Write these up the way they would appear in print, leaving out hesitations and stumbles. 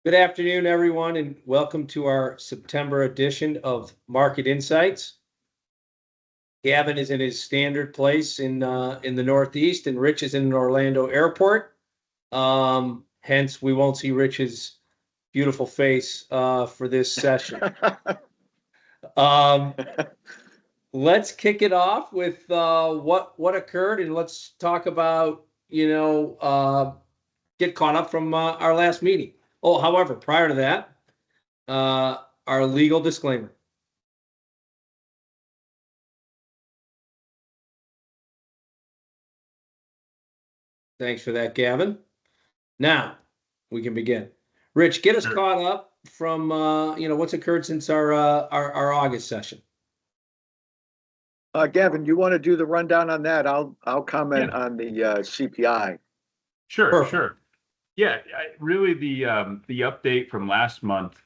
Good afternoon, everyone, and welcome to our September edition of Market Insights. Gavin is in his standard place in the Northeast, and Rich is in an Orlando airport. Hence, we won't see Rich's beautiful face for this session. Um, let's kick it off with what occurred, and let's talk about get caught up from our last meeting. Oh, however, prior to that, our legal disclaimer. Thanks for that, Gavin. Now we can begin. Rich, get us caught up from what's occurred since our August session. Gavin, you want to do the rundown on that? I'll comment on the CPI. Sure, Perfect. sure. Yeah, really the update from last month,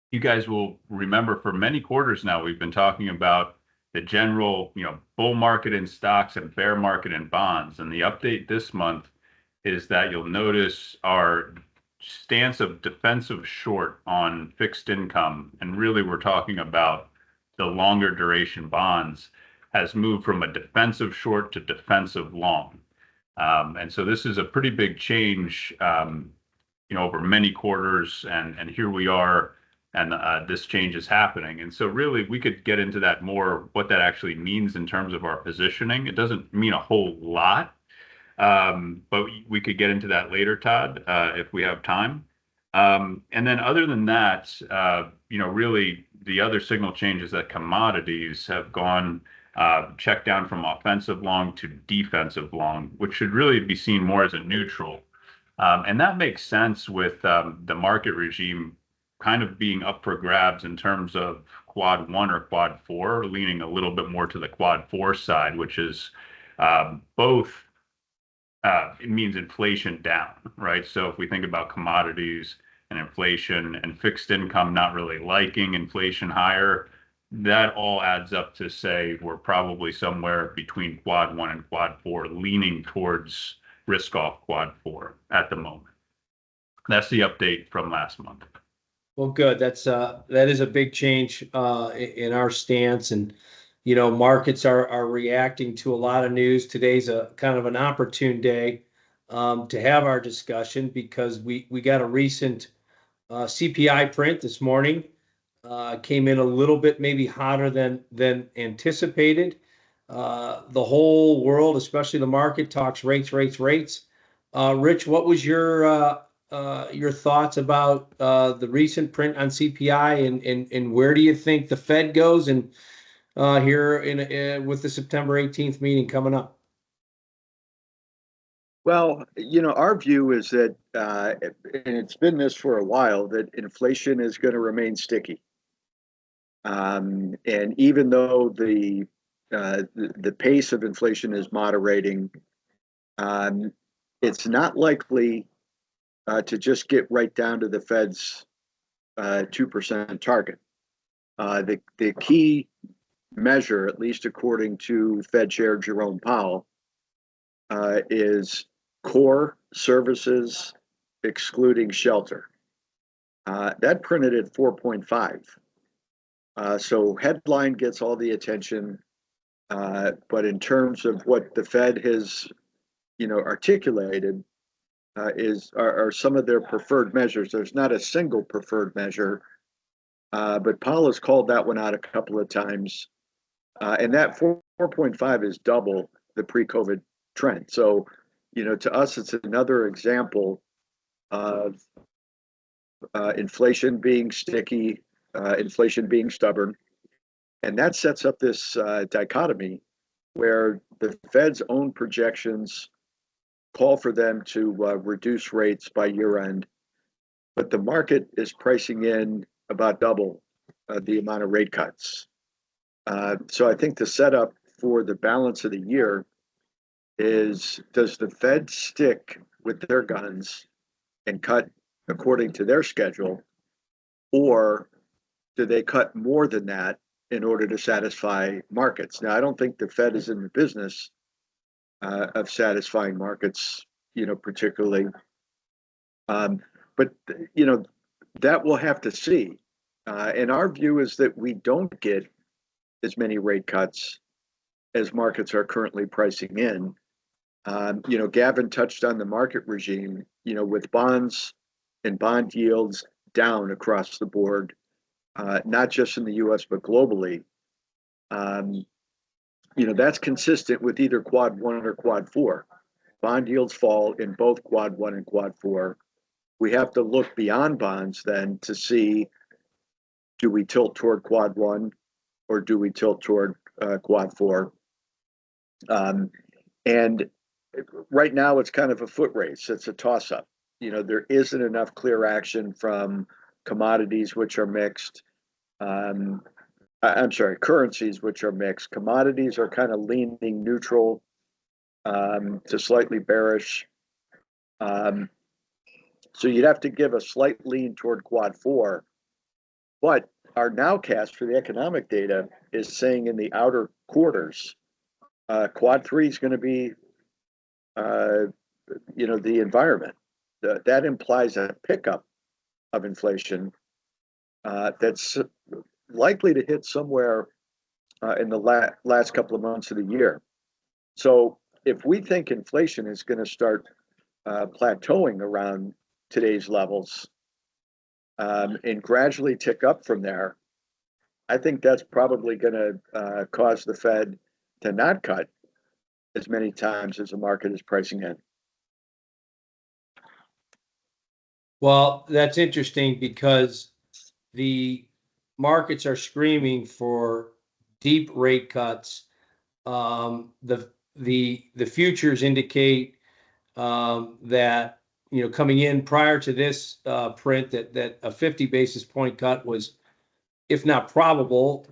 you guys will remember for many quarters now, we've been talking about the general, bull market in stocks and bear market in bonds. And the update this month is that you'll notice our stance of defensive short on fixed income. And really, we're talking about the longer duration bonds has moved from a defensive short to defensive long. And so this is a pretty big change, over many quarters, and here we are, and this change is happening. And so really, we could get into that more, what that actually means in terms of our positioning. It doesn't mean a whole lot, but we could get into that later, Todd, if we have time. And then other than that, really the other signal changes that commodities have gone check down from offensive long to defensive long, which should really be seen more as a neutral. And that makes sense with the market regime kind of being up for grabs in terms of quad 1 or quad 4, leaning a little bit more to the quad 4 side, which is both, it means inflation down, right? So if we think about commodities and inflation and fixed income not really liking inflation higher, that all adds up to say we're probably somewhere between quad 1 and quad 4, leaning towards risk off quad 4 at the moment. That's the update from last month. Well, good. That is a big change in our stance, and markets are reacting to a lot of news. Today's a kind of an opportune day to have our discussion because we got a recent CPI print this morning. Came in a little bit maybe hotter than anticipated. The whole world, especially the market, talks rates. Rich, what was your thoughts about the recent print on CPI, and where do you think the Fed goes and here with the September 18th meeting coming up? Well, our view is that, and it's been this for a while, that inflation is going to remain sticky. And even though the pace of inflation is moderating, it's not likely to just get right down to the Fed's 2% target. The key measure, at least according to Fed Chair Jerome Powell, is core services excluding shelter. That printed at 4.5. So headline gets all the attention, but in terms of what the Fed has, articulated, are some of their preferred measures. There's not a single preferred measure, but Powell has called that one out a couple of times, and that 4.5 is double the pre-COVID trend. So, to us, it's another example of inflation being sticky, inflation being stubborn, and that sets up this dichotomy where the Fed's own projections call for them to reduce rates by year end, but the market is pricing in about double the amount of rate cuts. So I think the setup for the balance of the year is, does the Fed stick with their guns and cut according to their schedule, or do they cut more than that in order to satisfy markets? Now, I don't think the Fed is in the business of satisfying markets, particularly. But That we'll have to see. And our view is that we don't get as many rate cuts as markets are currently pricing in. Gavin touched on the market regime, with bonds and bond yields down across the board, not just in the US, but globally. That's consistent with either quad one or quad four. Bond yields fall in both quad one and quad four. We have to look beyond bonds then to see, do we tilt toward quad one or do we tilt toward quad four? And right now it's kind of a foot race. It's a toss up. There isn't enough clear action from commodities, which are mixed. I'm sorry, currencies, which are mixed. Commodities are kind of leaning neutral to slightly bearish. So you'd have to give a slight lean toward quad four. But our nowcast for the economic data is saying in the outer quarters, quad three is going to be, the environment. That implies a pickup of inflation that's likely to hit somewhere in the last couple of months of the year. So if we think inflation is going to start plateauing around today's levels and gradually tick up from there, I think that's probably going to cause the Fed to not cut as many times as the market is pricing in. Well, that's interesting because the markets are screaming for deep rate cuts. The futures indicate that coming in prior to this print that a 50 basis point cut was, if not probable,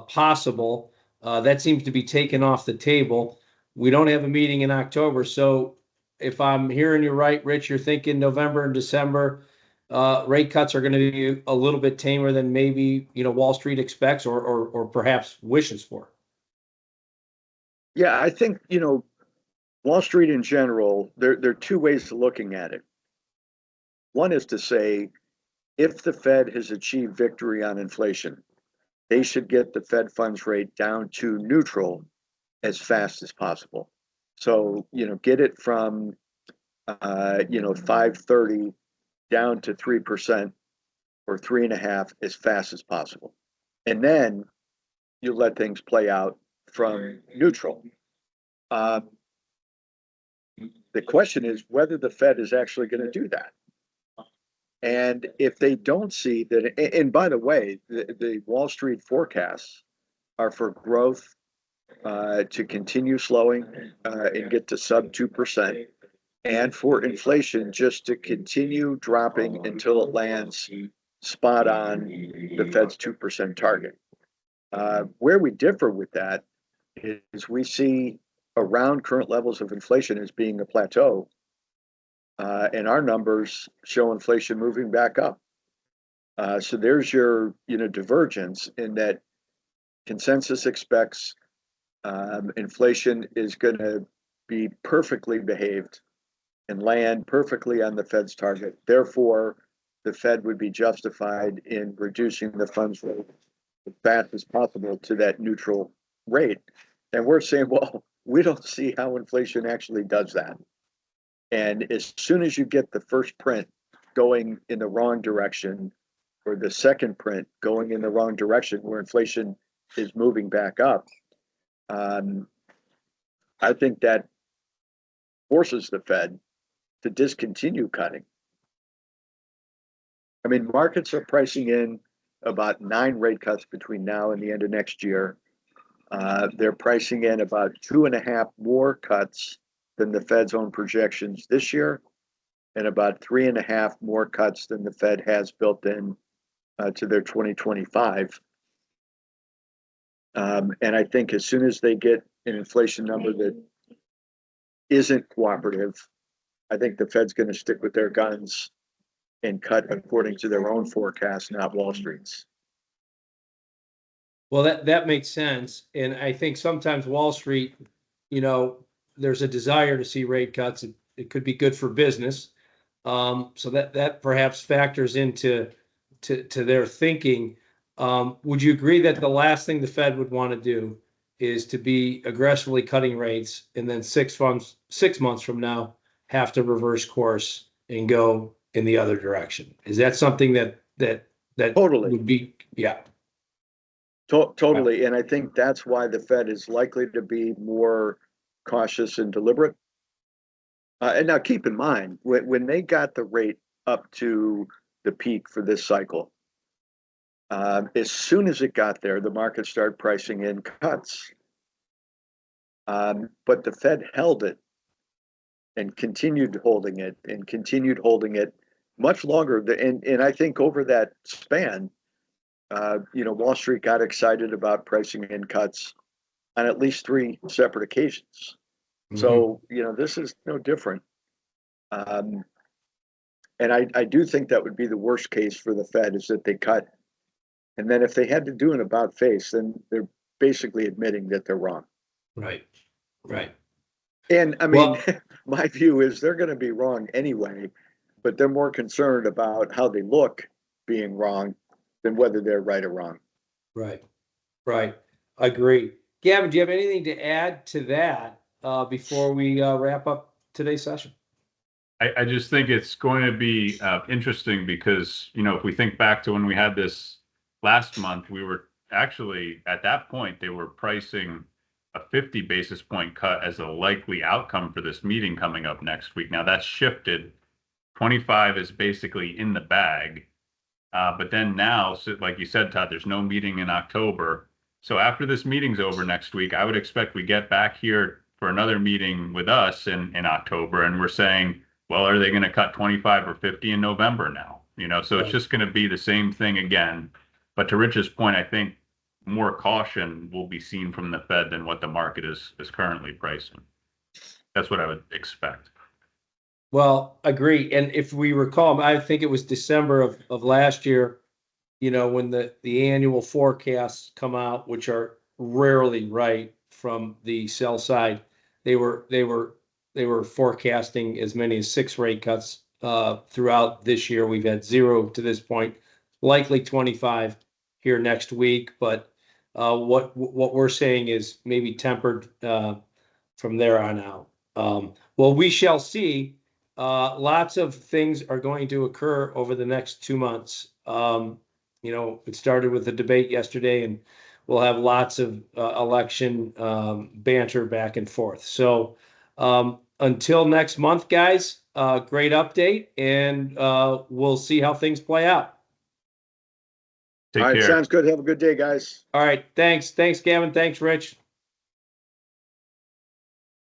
possible. That seems to be taken off the table. We don't have a meeting in October, so if I'm hearing you right, Rich, you're thinking November and December rate cuts are going to be a little bit tamer than maybe Wall Street expects or perhaps wishes for. Yeah, I think Wall Street in general, there are two ways of looking at it. One is to say, if the Fed has achieved victory on inflation, they should get the Fed funds rate down to neutral as fast as possible. So, get it from 5.30 down to 3% or 3.5% as fast as possible. And then you let things play out from neutral. The question is whether the Fed is actually going to do that. And if they don't see that, and by the way, the Wall Street forecasts are for growth to continue slowing and get to sub 2%, and for inflation just to continue dropping until it lands spot on the Fed's 2% target. Where we differ with that is we see around current levels of inflation as being a plateau, and our numbers show inflation moving back up. So there's your divergence in that consensus expects inflation is going to be perfectly behaved and land perfectly on the Fed's target. Therefore, the Fed would be justified in reducing the funds rate as fast as possible to that neutral rate. And we're saying, well, we don't see how inflation actually does that. And as soon as you get the first print going in the wrong direction, or the second print going in the wrong direction where inflation is moving back up, I think that forces the Fed to discontinue cutting. I mean, markets are pricing in about 9 rate cuts between now and the end of next year. They're pricing in about 2.5 more cuts than the Fed's own projections this year, and about 3.5 more cuts than the Fed has built in to their 2025. And I think as soon as they get an inflation number that isn't cooperative, I think the Fed's going to stick with their guns and cut according to their own forecast, not Wall Street's. Well, that makes sense. And I think sometimes Wall Street, there's a desire to see rate cuts. It could be good for business. So that perhaps factors into to their thinking. Would you agree that the last thing the Fed would want to do is to be aggressively cutting rates and then 6 months from now have to reverse course and go in the other direction? Is that something that Totally. would be, yeah. Totally. And I think that's why the Fed is likely to be more cautious and deliberate. And now keep in mind, when they got the rate up to the peak for this cycle, as soon as it got there, the market started pricing in cuts. But the Fed held it and continued holding it and continued holding it much longer. And I think over that span, Wall Street got excited about pricing in cuts on at least 3 separate occasions. So, this is no different. And I do think that would be the worst case for the Fed, is that they cut. And then if they had to do an about face, then they're basically admitting that they're wrong. Right. Right. And I mean, Well, my view is they're going to be wrong anyway, but they're more concerned about how they look being wrong than whether they're right or wrong. right. Right. Agree. Gavin, do you have anything to add to that before we wrap up today's session? I just think it's going to be interesting because, if we think back to when we had this last month, we were actually at that point, they were pricing a 50 basis point cut as a likely outcome for this meeting coming up next week. Now that's shifted. 25 is basically in the bag. But then now, so like you said, Todd, there's no meeting in October. So after this meeting's over next week, I would expect we get back here for another meeting with us in October. And we're saying, well, are they going to cut 25 or 50 in November now? So it's just going to be the same thing again. But to Rich's point, I think more caution will be seen from the Fed than what the market is currently pricing. That's what I would expect. Well, agree. And if we recall, I think it was December of last year, when the annual forecasts come out, which are rarely right from the sell side, they were forecasting as many as 6 rate cuts throughout this year. We've had 0 to this point, likely 25 here next week. But what we're saying is maybe tempered from there on out. Well, we shall see. Lots of things are going to occur over the next 2 months. It started with the debate yesterday, and we'll have lots of election banter back and forth. So until next month, guys, great update, and we'll see how things play out. Take All right, care. sounds good. Have a good day, guys. All right, thanks. Thanks, Gavin. Thanks, Rich.